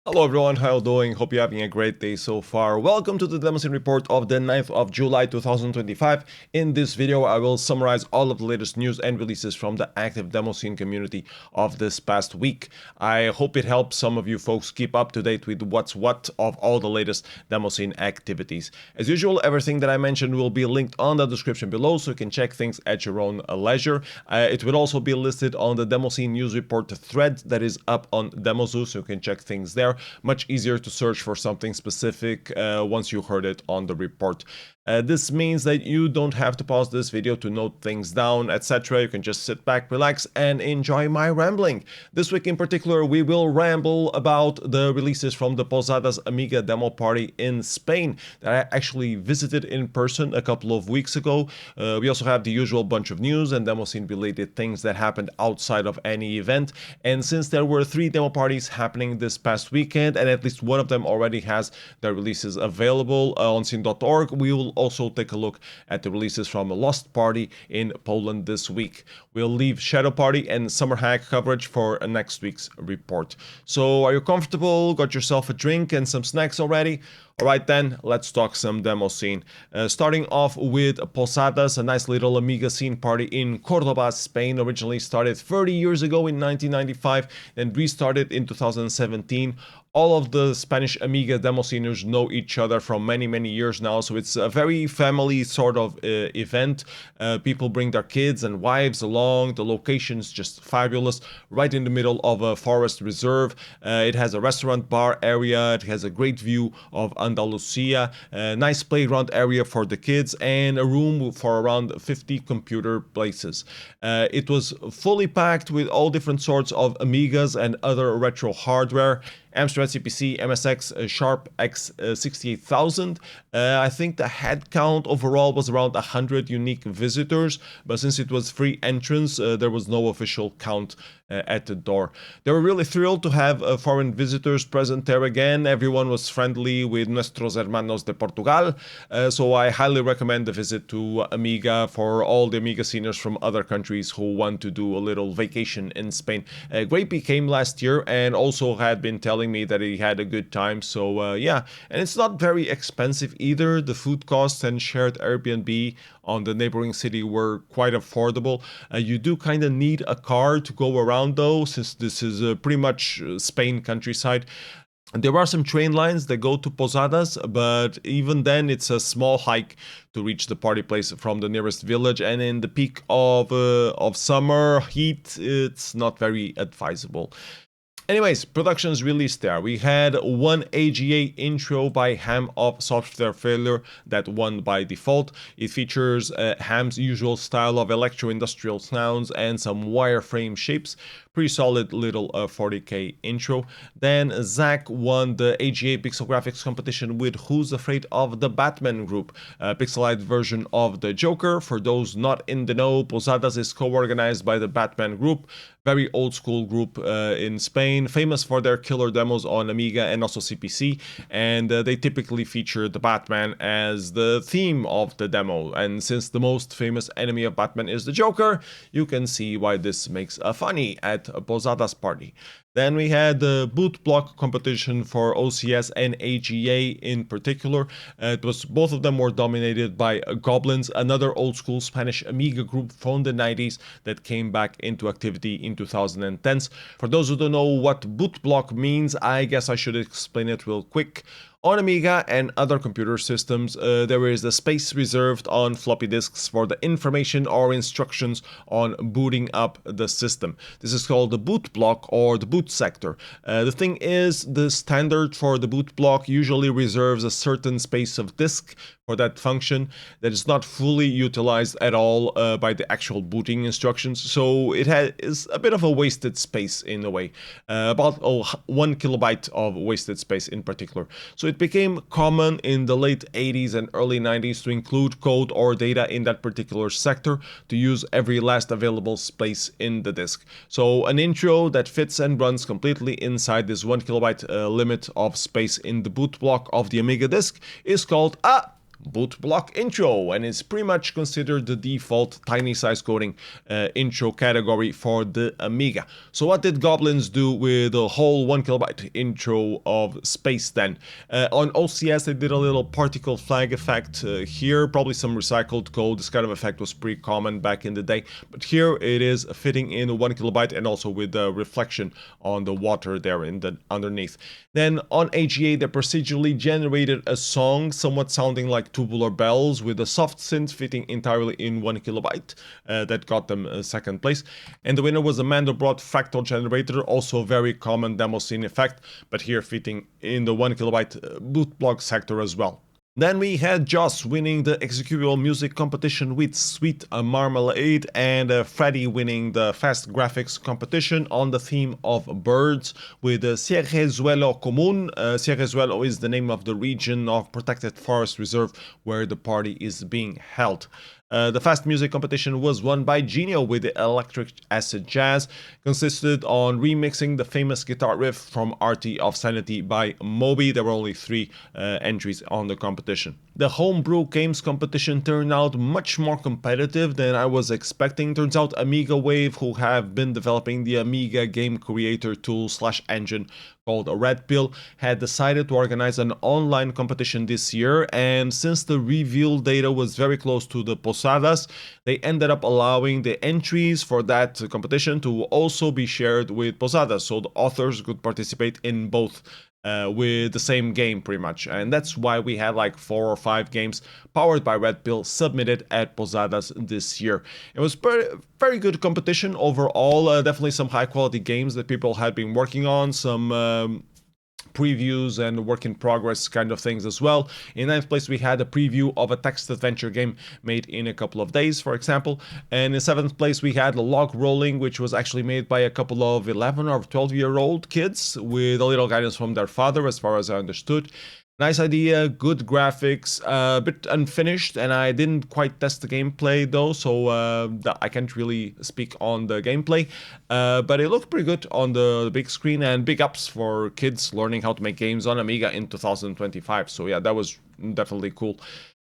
Hello everyone, how you doing? Hope you're having a great day so far. Welcome to the Demoscene report of the 9th of July 2025. In this video, I will summarize all of the latest news and releases from the active Demoscene community of this past week. I hope it helps some of you folks keep up to date with what's what of all the latest Demoscene activities. As usual, everything that I mentioned will be linked on the description below, so you can check things at your own leisure. It will also be listed on the Demoscene news report thread that is up on Demozoo, so you can check things there. Much easier to search for something specific once you heard it on the report. This means that you don't have to pause this video to note things down, etc. You can just sit back, relax, and enjoy my rambling. This week in particular, we will ramble about the releases from the Posadas Amiga demo party in Spain that I actually visited in person a couple of weeks ago. We also have the usual bunch of news and Demoscene related things that happened outside of any event. And since there were 3 demo parties happening this past weekend, and at least one of them already has their releases available on scene.org, we will also take a look at the releases from a Lost Party in Poland this week. We'll leave Shadow Party and Sommarhack coverage for next week's report. So are you comfortable? Got yourself a drink and some snacks already? Alright then, let's talk some Demoscene. Starting off with Posadas, a nice little Amiga scene party in Cordoba, Spain. Originally started 30 years ago in 1995, then restarted in 2017. All of the Spanish Amiga Demosceners know each other from many years now, so it's a very family sort of event. People bring their kids and wives along. The location's just fabulous, right in the middle of a forest reserve. It has a restaurant bar area, it has a great view of Andalusia, a nice playground area for the kids, and a room for around 50 computer places. It was fully packed with all different sorts of Amigas and other retro hardware. Amstrad CPC, MSX, Sharp X68000. I think the head count overall was around 100 unique visitors, but since it was free entrance, there was no official count at the door. They were really thrilled to have foreign visitors present there again. Everyone was friendly with nuestros hermanos de Portugal, so I highly recommend the visit to Amiga for all the Amiga sceners from other countries who want to do a little vacation in Spain. Grapey came last year and also had been telling me that he had a good time, so yeah, and it's not very expensive either. The food costs and shared Airbnb on the neighboring city were quite affordable. You do kind of need a car to go around though, since this is pretty much Spain countryside. There are some train lines that go to Posadas, but even then it's a small hike to reach the party place from the nearest village, and in the peak of summer heat, it's not very advisable. Anyways, productions released there. We had one AGA intro by Ham of Software Failure that won by default. It features Ham's usual style of electro-industrial sounds and some wireframe shapes. Pretty solid little 40k intro. Then Zach won the AGA Pixel Graphics competition with Who's Afraid of the Batman group, a pixelized version of the Joker. For those not in the know, Posadas is co-organized by the Batman group, very old school group in Spain, famous for their killer demos on Amiga and also CPC, and they typically feature the Batman as the theme of the demo. And since the most famous enemy of Batman is the Joker, you can see why this makes a funny at a Posadas party. Then we had the boot block competition for OCS and AGA in particular. It was both of them were dominated by Goblins, another old school Spanish Amiga group from the 90s that came back into activity in 2010s. For those who don't know what boot block means, I guess I should explain it real quick. On Amiga and other computer systems, there is a space reserved on floppy disks for the information or instructions on booting up the system. This is called the boot block or the boot sector. The thing is, the standard for the boot block usually reserves a certain space of disk for that function that is not fully utilized at all by the actual booting instructions, so it is a bit of a wasted space in a way, about 1 kilobyte of wasted space in particular. So it became common in the late 80s and early 90s to include code or data in that particular sector to use every last available space in the disk. So an intro that fits and runs completely inside this 1 kilobyte limit of space in the boot block of the Amiga disk is called boot block intro, and it's pretty much considered the default tiny size coding intro category for the Amiga. So what did Goblins do with the whole 1KB intro of space then? On OCS they did a little particle flag effect here, probably some recycled code. This kind of effect was pretty common back in the day, but here it is fitting in 1KB and also with the reflection on the water there in the underneath. Then on AGA they procedurally generated a song somewhat sounding like Tubular Bells with a soft synth fitting entirely in 1KB. That got them second place. And the winner was a Mandelbrot fractal generator, also a very common Demoscene effect, but here fitting in the 1KB boot block sector as well. Then we had Joss winning the executable music competition with Sweet Marmalade, and Freddy winning the fast graphics competition on the theme of birds with Cierrezuelo Común. Cierrezuelo is the name of the region of protected forest reserve where the party is being held. The fast music competition was won by Genio with the Electric Acid Jazz, consisted on remixing the famous guitar riff from Arty of Sanity by Moby. There were only 3 entries on the competition. The Homebrew Games competition turned out much more competitive than I was expecting. Turns out Amiga Wave, who have been developing the Amiga game creator tool / engine called REDPILL, had decided to organize an online competition this year, and since the reveal data was very close to the Posadas, they ended up allowing the entries for that competition to also be shared with Posadas, so the authors could participate in both with the same game pretty much. And that's why we had like 4 or 5 games powered by REDPILL submitted at Posadas this year. It was very good competition overall, definitely some high quality games that people had been working on, some previews and work in progress kind of things as well. In 9th place we had a preview of a text adventure game made in a couple of days, for example. And in 7th place we had Log Rolling, which was actually made by a couple of 11 or 12-year-old kids with a little guidance from their father, as far as I understood. Nice idea, good graphics, a bit unfinished, and I didn't quite test the gameplay though, so I can't really speak on the gameplay, but it looked pretty good on the big screen, and big ups for kids learning how to make games on Amiga in 2025, so yeah, that was definitely cool.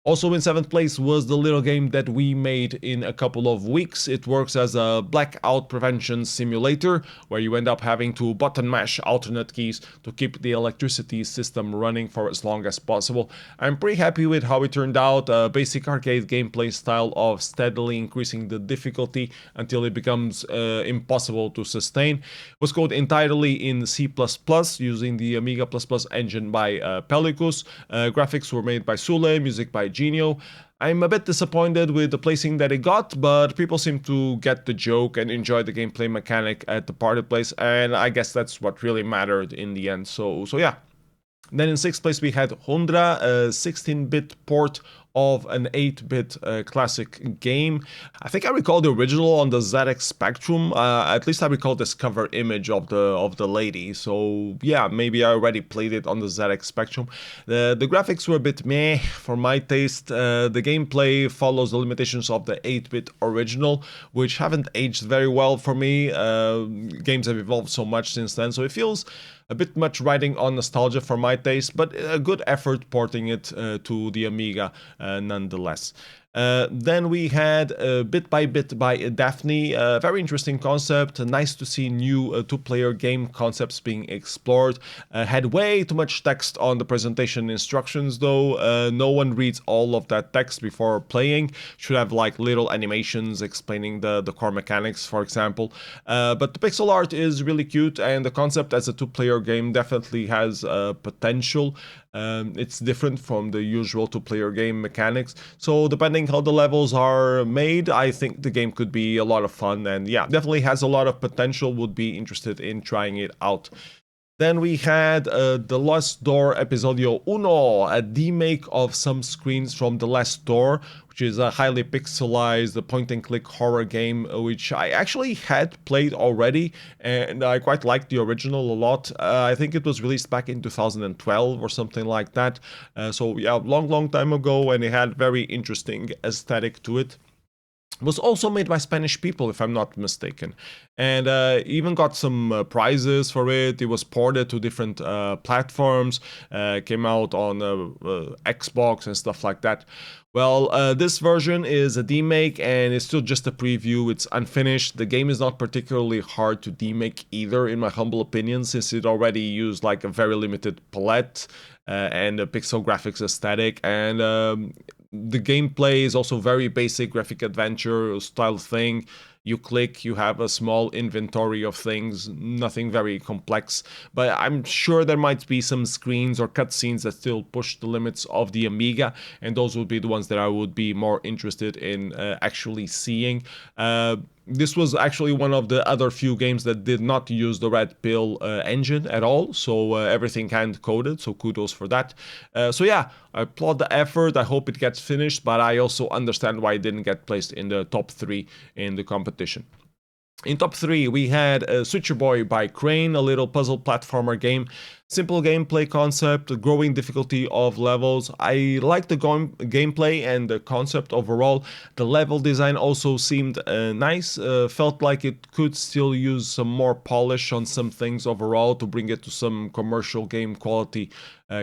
Also in 7th place was the little game that we made in a couple of weeks. It works as a blackout prevention simulator where you end up having to button mash alternate keys to keep the electricity system running for as long as possible. I'm pretty happy with how it turned out. A basic arcade gameplay style of steadily increasing the difficulty until it becomes impossible to sustain. It was coded entirely in C++ using the Amiga++ engine by Pellicus. Graphics were made by Sule, music by Genio. I'm a bit disappointed with the placing that it got, but people seem to get the joke and enjoy the gameplay mechanic at the party place, and I guess that's what really mattered in the end, so yeah. Then in 6th place we had Hundra, a 16-bit port of an 8-bit classic game. I think I recall the original on the ZX Spectrum. At least I recall this cover image of the lady. So yeah, maybe I already played it on the ZX Spectrum. The graphics were a bit meh for my taste. The gameplay follows the limitations of the 8-bit original, which haven't aged very well for me. Games have evolved so much since then, so it feels a bit much riding on nostalgia for my taste, but a good effort porting it to the Amiga nonetheless. Then we had Bit by Bit by Daphne, a very interesting concept. Nice to see new two-player game concepts being explored. Had way too much text on the presentation instructions though. No one reads all of that text before playing. Should have like little animations explaining the core mechanics, for example. But the pixel art is really cute, and the concept as a two-player game definitely has potential. It's different from the usual two-player game mechanics, so depending how the levels are made, I think the game could be a lot of fun, and yeah, definitely has a lot of potential. Would be interested in trying it out. Then we had The Last Door Episodio Uno, a remake of some screens from The Last Door, which is a highly pixelized point-and-click horror game, which I actually had played already, and I quite liked the original a lot. I think it was released back in 2012 or something like that, so yeah, long time ago, and it had very interesting aesthetic to it. was also made by Spanish people, if I'm not mistaken, and even got some prizes for it. It was ported to different platforms, came out on Xbox and stuff like that. Well, this version is a demake and it's still just a preview. It's unfinished. The game is not particularly hard to demake either, in my humble opinion, since it already used like a very limited palette and a pixel graphics aesthetic, and the gameplay is also very basic graphic adventure style thing. You click, you have a small inventory of things, nothing very complex, but I'm sure there might be some screens or cutscenes that still push the limits of the Amiga, and those would be the ones that I would be more interested in actually seeing. This was actually one of the other few games that did not use the REDPILL engine at all, so everything hand-coded, so kudos for that. So yeah, I applaud the effort, I hope it gets finished, but I also understand why it didn't get placed in the top 3 in the competition. In top 3, we had Switcher Boy by Crane, a little puzzle platformer game. Simple gameplay concept, growing difficulty of levels. I like the gameplay and the concept overall. The level design also seemed nice. Felt like it could still use some more polish on some things overall to bring it to some commercial game quality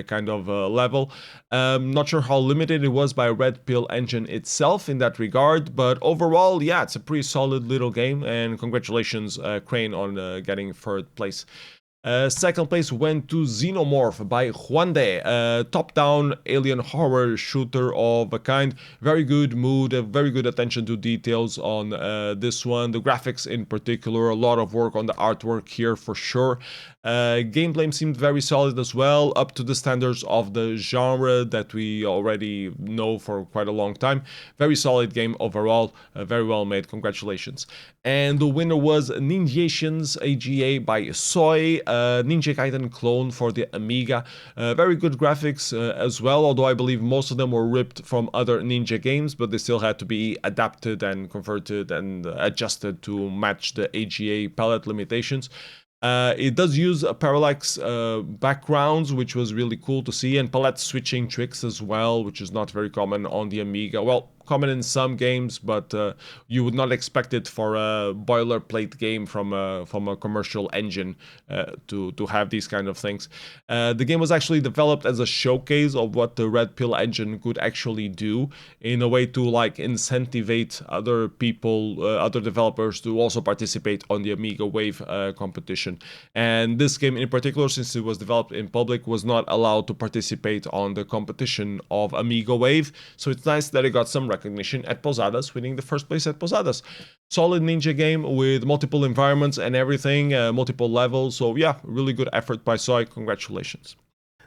kind of level. Not sure how limited it was by REDPILL engine itself in that regard, but overall, yeah, it's a pretty solid little game, and congratulations, Crane, on getting 3rd place. Second place went to Xenomorph by Juande, top-down alien horror shooter of a kind. Very good mood, very good attention to details on this one. The graphics in particular, a lot of work on the artwork here for sure. Gameplay seemed very solid as well, up to the standards of the genre that we already know for quite a long time. Very solid game overall, very well made, congratulations. And the winner was Ninjations AGA by Soy, Ninja Gaiden clone for the Amiga. Very good graphics as well, although I believe most of them were ripped from other Ninja games, but they still had to be adapted and converted and adjusted to match the AGA palette limitations. It does use parallax backgrounds, which was really cool to see, and palette switching tricks as well, which is not very common on the Amiga. Well, common in some games, but you would not expect it for a boilerplate game from a commercial engine to have these kind of things. The game was actually developed as a showcase of what the REDPILL engine could actually do, in a way to like incentivate other people, other developers to also participate on the Amiga Wave competition. And this game in particular, since it was developed in public, was not allowed to participate on the competition of Amiga Wave, so it's nice that it got some recognition at Posadas, winning the 1st place at Posadas. Solid ninja game with multiple environments and everything, multiple levels, so yeah, really good effort by Soy, congratulations.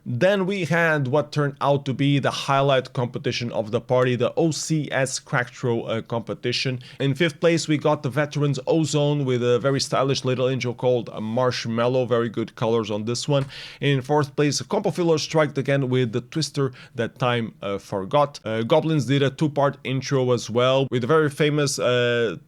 Then we had what turned out to be the highlight competition of the party, the OCS Crack Throw competition. In 5th place, we got the Veterans Ozone with a very stylish little intro called Marshmallow. Very good colors on this one. In 4th place, Compo Filler striked again with the Twister That Time Forgot. Goblins did a 2-part intro as well with a very famous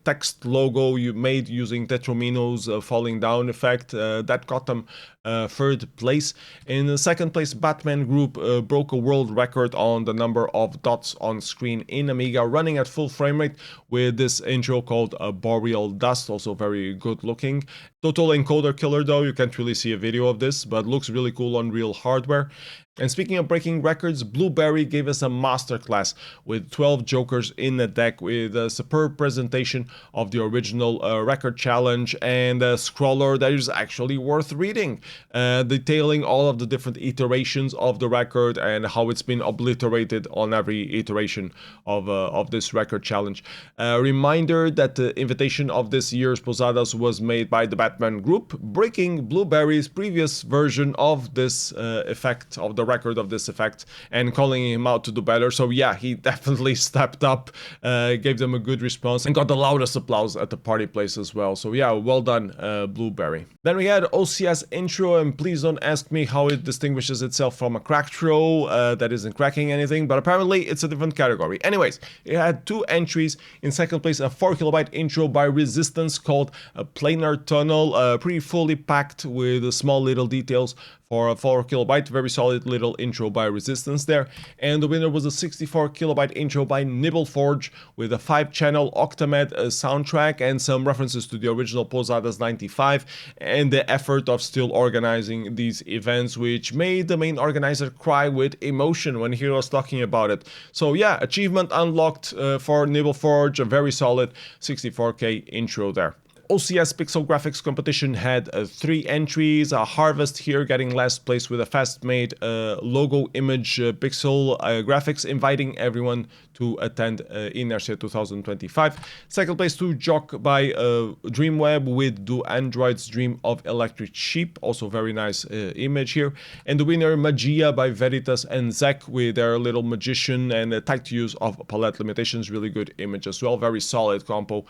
text logo you made using Tetromino's falling down effect. That got them 3rd place. In the 2nd place, Batman Group broke a world record on the number of dots on screen in Amiga, running at full frame rate with this intro called Boreal Dust, also very good looking. Total encoder killer though, you can't really see a video of this, but looks really cool on real hardware. And speaking of breaking records, Blueberry gave us a masterclass with 12 jokers in the deck, with a superb presentation of the original record challenge and a scroller that is actually worth reading, detailing all of the different iterations of the record and how it's been obliterated on every iteration of this record challenge. A reminder that the invitation of this year's Posadas was made by the Batman Group, breaking Blueberry's previous version of this effect, of the record of this effect, and calling him out to do better. So yeah, he definitely stepped up, gave them a good response, and got the loudest applause at the party place as well. So yeah, well done, Blueberry. Then we had OCS intro, and please don't ask me how it distinguishes itself from a crack throw that isn't cracking anything, but apparently it's a different category. Anyways, it had 2 entries. In 2nd place, a 4 kilobyte intro by Resistance called a Planar Tunnel. all pretty fully packed with small little details for a 4 kilobyte. Very solid little intro by Resistance there. And the winner was a 64 kilobyte intro by Nibbleforge with a 5-channel Octamed soundtrack and some references to the original Posadas 95 and the effort of still organizing these events, which made the main organizer cry with emotion when he was talking about it. So yeah, achievement unlocked for Nibbleforge, a very solid 64K intro there. OCS Pixel Graphics competition had 3 entries. Harvest here getting last place with a fast-made logo image pixel graphics, inviting everyone to attend Inertia 2025. Second place to Jock by Dreamweb with Do Androids Dream of Electric Sheep, also very nice image here. And the winner Magia by Veritas and Zek with their little magician and tight use of palette limitations, really good image as well, very solid compo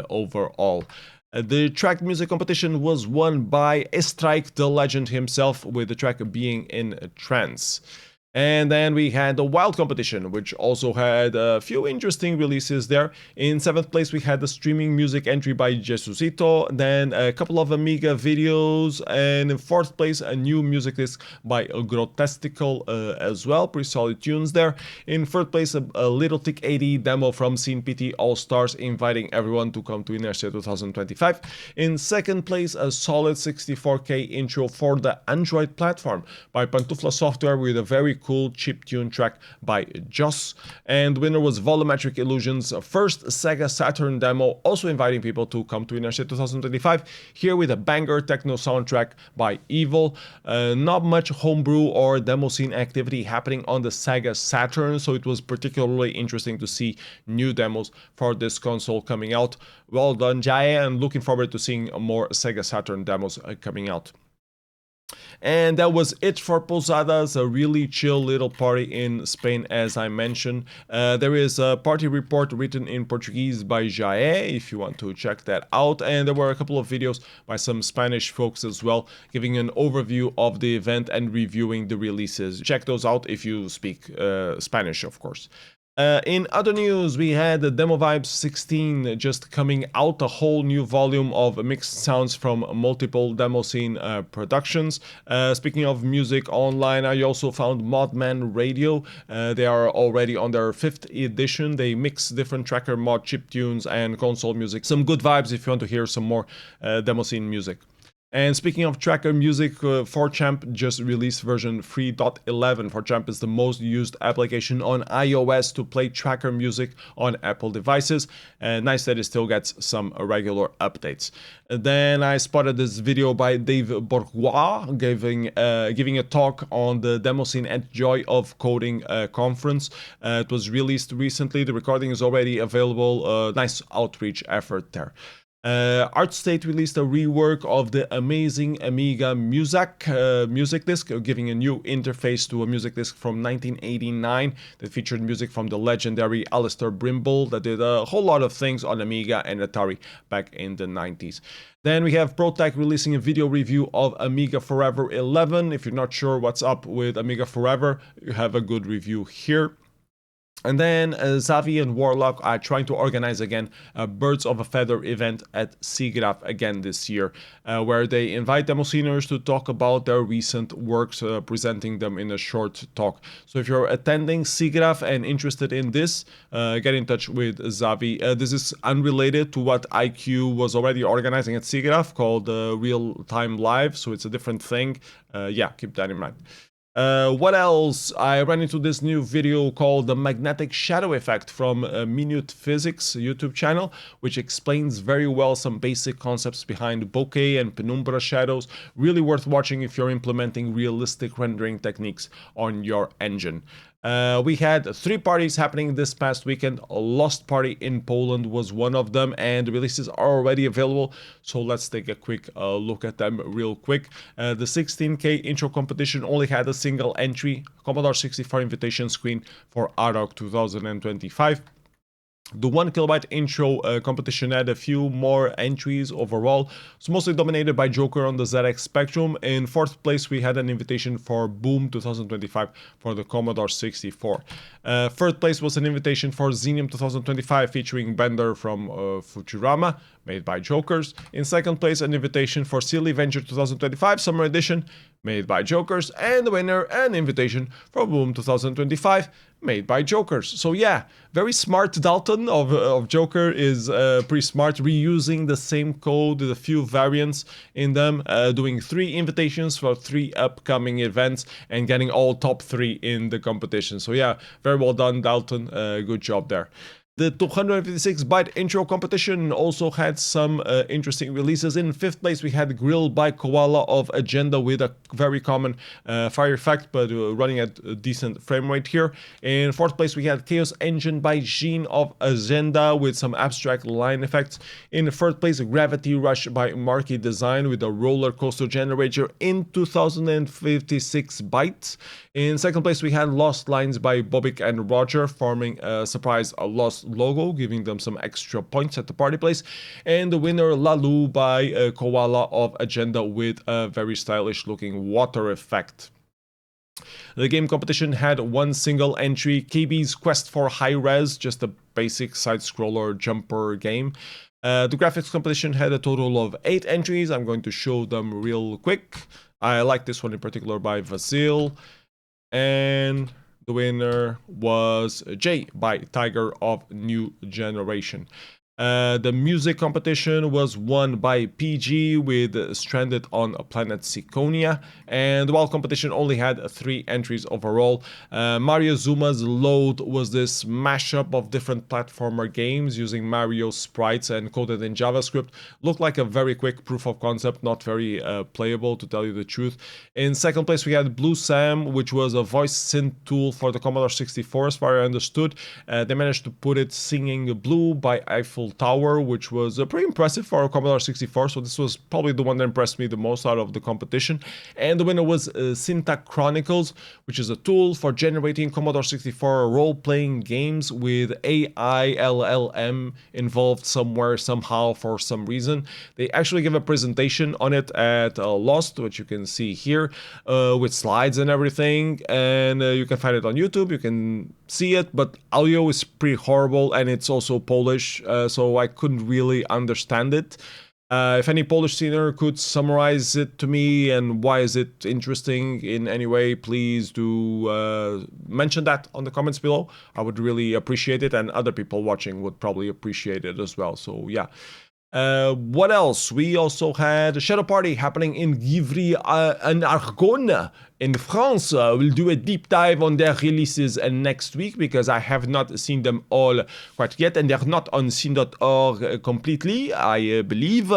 overall. The track music competition was won by Strike, the legend himself, with the track being in trance. And then we had the Wild competition, which also had a few interesting releases there. In 7th place, we had the streaming music entry by Jesucito, then a couple of Amiga videos, and in 4th place, a new music disc by Grotestical as well, pretty solid tunes there. In 3rd place, a Little Tick 80 demo from Scene PT All Stars, inviting everyone to come to Inertia 2025. In 2nd place, a solid 64K intro for the Android platform by Pantufla Software with a very cool chiptune track by Joss. And the winner was Volumetric Illusions' first Sega Saturn demo, also inviting people to come to Inertia 2025, here with a banger techno soundtrack by Evil. Not much homebrew or demo scene activity happening on the Sega Saturn, so it was particularly interesting to see new demos for this console coming out. Well done, Jaya, and looking forward to seeing more Sega Saturn demos coming out. And that was it for Posadas, a really chill little party in Spain, as I mentioned. There is a party report written in Portuguese by Jaé, if you want to check that out. And there were a couple of videos by some Spanish folks as well, giving an overview of the event and reviewing the releases. Check those out if you speak Spanish, of course. In other news, we had the Demovibes 16 just coming out, a whole new volume of mixed sounds from multiple Demoscene productions. Speaking of music online, I also found Modman Radio. They are already on their 5th edition. They mix different tracker mod chiptunes and console music. Some good vibes if you want to hear some more Demoscene music. And speaking of tracker music, 4Champ just released version 3.11. 4Champ is the most used application on iOS to play tracker music on Apple devices. Nice that it still gets some regular updates. Then I spotted this video by Dave Borghuis giving a talk on the Demoscene at Joy of Coding conference. It was released recently. The recording is already available. Nice outreach effort there. Artstate released a rework of the amazing Amiga Muzak music disc, giving a new interface to a music disc from 1989 that featured music from the legendary Alistair Brimble that did a whole lot of things on Amiga and Atari back in the 90s. Then we have Proteque releasing a video review of Amiga Forever 11. If you're not sure what's up with Amiga Forever, you have a good review here. And then Zavie and Warlock are trying to organize again a Birds of a Feather event at SIGGRAPH again this year, where they invite Demosceners to talk about their recent works, presenting them in a short talk. So if you're attending SIGGRAPH and interested in this, get in touch with Zavie. This is unrelated to what IQ was already organizing at SIGGRAPH, called Real Time Live, so it's a different thing. Yeah, keep that in mind. What else? I ran into this new video called The Magnetic Shadow Effect from Minute Physics YouTube channel, which explains very well some basic concepts behind bokeh and penumbra shadows. Really worth watching if you're implementing realistic rendering techniques on your engine. We had 3 parties happening this past weekend. A Lost Party in Poland was one of them, and the releases are already available, so let's take a quick look at them real quick. The 16K intro competition only had a single entry, Commodore 64 invitation screen for AROC 2025. The 1 kilobyte intro competition had a few more entries overall. It's mostly dominated by Joker on the ZX Spectrum. In 4th place, we had an invitation for Boom 2025 for the Commodore 64. 3rd place was an invitation for Xenium 2025 featuring Bender from Futurama, made by Jokers. In 2nd place, an invitation for Silly Venture 2025 Summer Edition, made by Jokers. And the winner, an invitation for Boom 2025, made by Jokers. So yeah, very smart. Dalton of Joker is pretty smart, reusing the same code with a few variants in them, doing 3 invitations for 3 upcoming events and getting all top 3 in the competition. So yeah, very well done, Dalton. Good job there. The 256-byte intro competition also had some interesting releases. In 5th place, we had Grill by Koala of Agenda with a very common fire effect, but running at a decent frame rate here. In 4th place, we had Chaos Engine by Jean of Agenda with some abstract line effects. In 3rd place, Gravity Rush by Marquee Design with a roller coaster generator in 2056 bytes. In 2nd place, we had Lost Lines by Bobik and Roger, forming a surprise Lost logo, giving them some extra points at the party place. And the winner, Lalu by Koala of Agenda with a very stylish looking water effect. The game competition had 1 single entry, KB's Quest for High Res, just a basic side-scroller jumper game. The graphics competition had a total of 8 entries. I'm going to show them real quick. I like this one in particular by Vasil. And the winner was Jay by Tiger of New Generation. The music competition was won by PG with Stranded on Planet Ciconia, and the WoW competition only had 3 entries overall. Mario Zuma's Load was this mashup of different platformer games using Mario sprites and coded in JavaScript. Looked like a very quick proof of concept, not very playable to tell you the truth. In 2nd place we had Blue Sam, which was a voice synth tool for the Commodore 64 as far as I understood. They managed to put it singing Blue by Eiffel Tower, which was pretty impressive for a Commodore 64, so this was probably the one that impressed me the most out of the competition. And the winner was Syntax Chronicles, which is a tool for generating Commodore 64 role-playing games with AI LLM involved somewhere, somehow, for some reason. They actually give a presentation on it at Lost, which you can see here, with slides and everything, and you can find it on YouTube, you can see it, but audio is pretty horrible, and it's also Polish, so I couldn't really understand it. If any Polish scener could summarize it to me and why is it interesting in any way, please do mention that on the comments below. I would really appreciate it, and other people watching would probably appreciate it as well. So yeah. What else? We also had a Shadow Party happening in Givry and Argonne in France. We'll do a deep dive on their releases next week because I have not seen them all quite yet, and they're not on scene.org completely, I believe.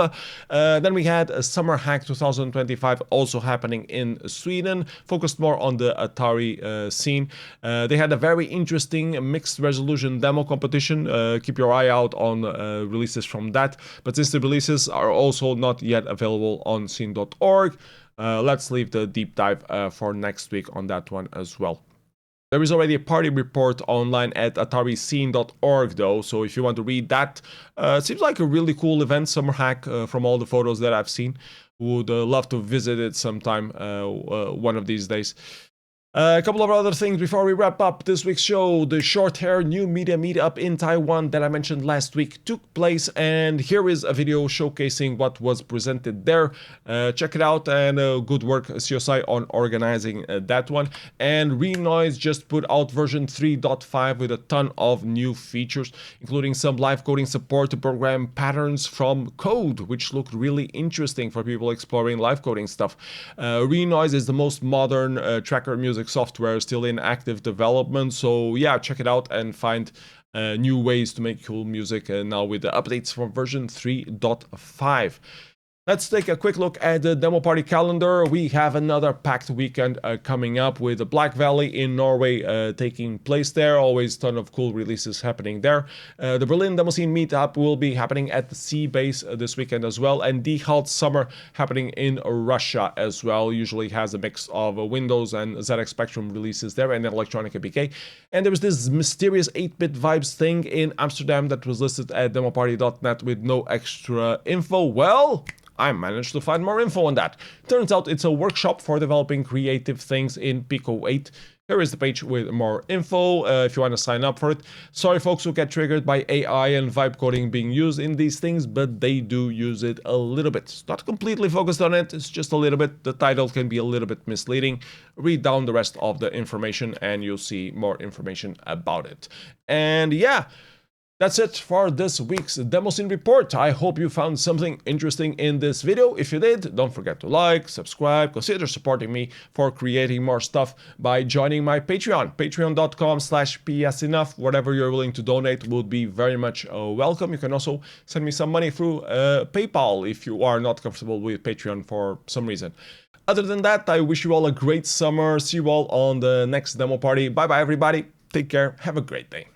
Then we had a Sommarhack 2025 also happening in Sweden, focused more on the Atari scene. They had a very interesting mixed resolution demo competition. Keep your eye out on releases from that. But since the releases are also not yet available on scene.org, let's leave the deep dive for next week on that one as well. There is already a party report online at atariscene.org though, so if you want to read that, it seems like a really cool event, Sommarhack, from all the photos that I've seen. Would love to visit it sometime, one of these days. A couple of other things before we wrap up this week's show. The Shorthair Newmedia Meetup in Taiwan that I mentioned last week took place, and here is a video showcasing what was presented there. Check it out, and good work CSI on organizing that one. And Renoise just put out version 3.5 with a ton of new features, including some live coding support to program patterns from code, which looked really interesting for people exploring live coding stuff. Renoise is the most modern tracker music software still in active development, so yeah, check it out and find new ways to make cool music now with the updates from version 3.5. Let's take a quick look at the demo party calendar. We have another packed weekend coming up with the Black Valley in Norway taking place there. Always a ton of cool releases happening there. The Berlin Demoscene Meetup will be happening at the Sea Base this weekend as well. And Die Halt Summer happening in Russia as well. Usually has a mix of Windows and ZX Spectrum releases there and Electronic APK. And there was this mysterious 8-bit vibes thing in Amsterdam that was listed at demoparty.net with no extra info. Well, I managed to find more info on that. Turns out it's a workshop for developing creative things in Pico 8. Here is the page with more info if you want to sign up for it. Sorry folks who get triggered by AI and vibe coding being used in these things, but they do use it a little bit. It's not completely focused on it, it's just a little bit. The title can be a little bit misleading. Read down the rest of the information and you'll see more information about it. And yeah, that's it for this week's Demoscene report. I hope you found something interesting in this video. If you did, don't forget to like, subscribe, consider supporting me for creating more stuff by joining my Patreon, patreon.com/psenough. Whatever you're willing to donate would be very much welcome. You can also send me some money through PayPal if you are not comfortable with Patreon for some reason. Other than that, I wish you all a great summer. See you all on the next demo party. Bye bye everybody. Take care. Have a great day.